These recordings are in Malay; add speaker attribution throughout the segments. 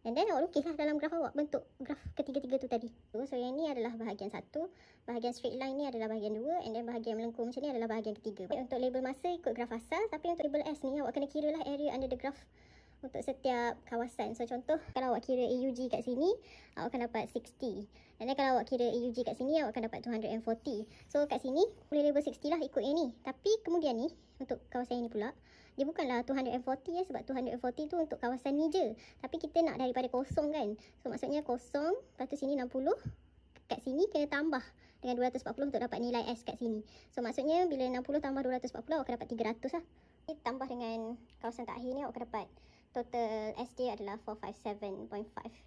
Speaker 1: And then awak lukislah dalam graf awak bentuk graf ketiga-tiga tu tadi. So yang ni adalah bahagian 1, bahagian straight line ni adalah bahagian 2, and then bahagian melengkung macam ni adalah bahagian ketiga. Untuk label masa ikut graf asal, tapi untuk label S ni awak kena kira lah area under the graph untuk setiap kawasan. So contoh, kalau awak kira AUG kat sini, awak akan dapat 60. Dan kalau awak kira AUG kat sini, awak akan dapat 240. So kat sini boleh label 60 lah ikut yang ni. Tapi kemudian ni untuk kawasan ini pula, dia bukanlah 240 ya, sebab 240 tu untuk kawasan ni je. Tapi kita nak daripada kosong kan. So maksudnya kosong, lepas tu sini 60. Kat sini kena tambah dengan 240 untuk dapat nilai S kat sini. So maksudnya bila 60 tambah 240 awak akan dapat 300 lah. Ini tambah dengan kawasan takhir ni awak akan dapat total S dia adalah 457.5.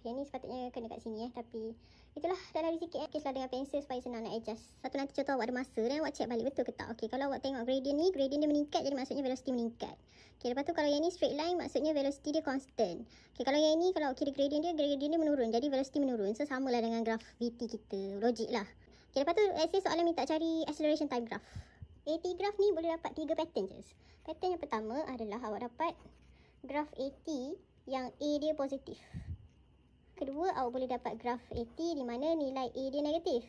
Speaker 1: Yang ni sepatutnya kena kat sini tapi itulah dah lari sikit Kislah dengan pensel supaya senang nak adjust. Satu nanti contoh awak ada masa dan awak check balik betul ke tak. Okey, kalau awak tengok gradient ni, gradient dia meningkat jadi maksudnya velocity meningkat. Okey, lepas tu kalau yang ni straight line maksudnya velocity dia constant. Okey, kalau yang ni kalau kira gradient dia menurun jadi velocity menurun. So samalah dengan graf VT kita. Logik lah. Okey, lepas tu essay soalan minta cari acceleration time graph. AT graph ni boleh dapat 3 pattern je. Pattern yang pertama adalah awak dapat graf AT yang A dia positif. Kedua, awak boleh dapat graf AT di mana nilai A dia negatif.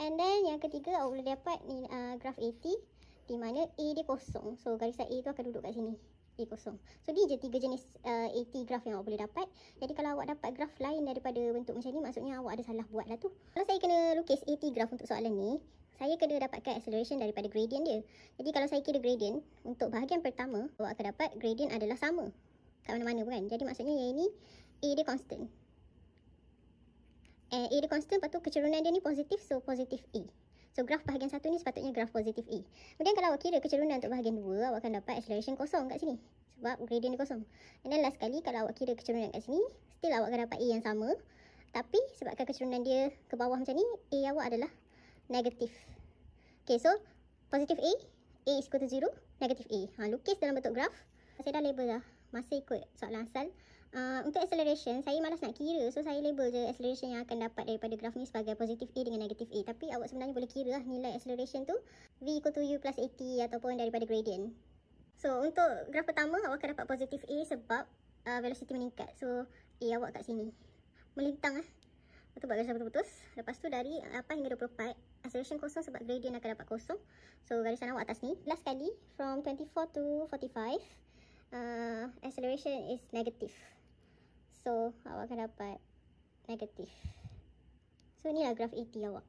Speaker 1: And then yang ketiga, awak boleh dapat graf AT di mana A dia kosong. So garisan A tu akan duduk kat sini. A kosong. So ni je 3 jenis AT graf yang awak boleh dapat. Jadi kalau awak dapat graf lain daripada bentuk macam ni, maksudnya awak ada salah buat lah tu. Kalau saya kena lukis AT graf untuk soalan ni, saya kena dapatkan acceleration daripada gradient dia. Jadi kalau saya kira gradient, untuk bahagian pertama, awak akan dapat gradient adalah sama. Kat mana-mana pun kan. Jadi maksudnya yang ini, A dia constant. A dia constant, lepas tu kecerunan dia ni positif, so positif A. So graf bahagian 1 ni sepatutnya graf positif A. Kemudian kalau awak kira kecerunan untuk bahagian 2, awak akan dapat acceleration kosong kat sini. Sebab gradient dia kosong. And then last kali, kalau awak kira kecerunan kat sini, still awak akan dapat A yang sama. Tapi sebabkan kecerunan dia ke bawah macam ni, A awak adalah negatif. Okay, so positif A is equal to 0, negatif A. Lukis dalam bentuk graf. Saya dah label dah. Masih ikut soalan asal. Untuk acceleration, saya malas nak kira. So, saya label je acceleration yang akan dapat daripada graf ni sebagai positif A dengan negatif A. Tapi awak sebenarnya boleh kira lah nilai acceleration tu V equal to U plus AT ataupun daripada gradient. So, untuk graf pertama, awak akan dapat positif A sebab velocity meningkat. So, A awak kat sini. Melintang Lepas tu buat garisan putus-putus. Lepas tu dari 8 hingga 24, acceleration kosong sebab gradient akan dapat kosong. So, garisan awak atas ni. Last kali, from 24 to 45, acceleration is negative. So, awak akan dapat negatif. So, inilah graf AT awak.